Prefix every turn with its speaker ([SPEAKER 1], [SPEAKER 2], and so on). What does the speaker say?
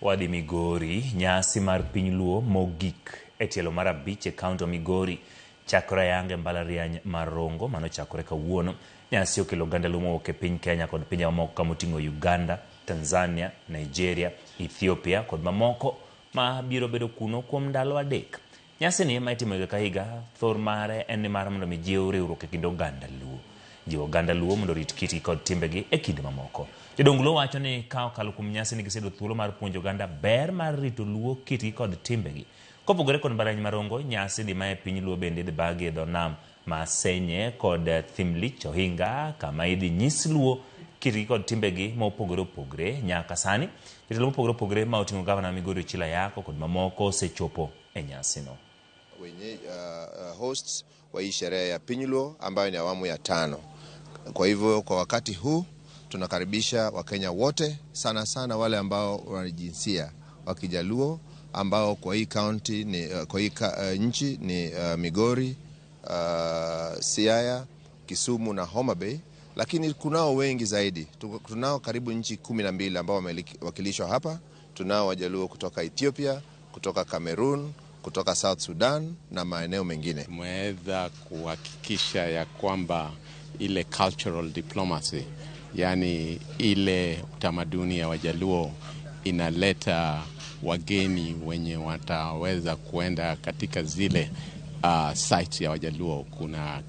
[SPEAKER 1] Wadi Migori, nyasi mar piny Luo mogik e tielo mar abich e kaunti Migori chakore yange mbalariany mar Rongo mano chakore kawuono. Nyasi okelo oganda luo mowuok e piny Kenya kod pinje mamoko kamoting'o Uganda, Tanzania, Nigeria, Ethiopia kod mamoko ma biro bedo kuno kuom ndalo adek. Nyasi ni ma itimo higa ka higa, thor mare en mar mondo mijiw riwruok e kind oganda luo. Jiwo oganda luo mondo rit kiti kod timbegi e kinde mamoko. Jodong luo wacho ni ka okalo kuom nyasi ni gisedo thuolo mar puonjo oganda ber mar rito luo kiti kod timbegi. Kopogore kod mbalariany mar Rongo, nyasi di ma e piny luo bende dhi bagi e dho nam ma Senye kod Thimlich Ohinga kama idhi nyis luo kiti kod timbegi ma opogore opogore. Nyaka sani jotelo mopogore opogore ma oting'o gavana Migori Ochilo Ayacko kod mamoko osechopo e nyasi no.
[SPEAKER 2] Hosts wa hii sherehe ya piny luo ambayo ni awamu ya 5. Kwa hivyo kwa wakati huu tunakaribisha Wakenya wote, sana sana wale ambao wana jinsia wa Kijaluo ambao kwa hii county ni kwa hii nchi ni Migori, Siaya, Kisumu na Homa Bay, lakini kunao wengi zaidi. Tunao karibu nchi 12 ambao wamewakilishwa hapa. Tunao Wajaluo kutoka Ethiopia, kutoka Cameroon, kutoka South Sudan na maeneo mengine.
[SPEAKER 3] Tumeweza kuhakikisha ya kwamba ile cultural diplomacy, yani ile utamaduni ya Wajaluo inaleta wageni wenye wataweza kuenda katika zile sites ya Wajaluo. Kuna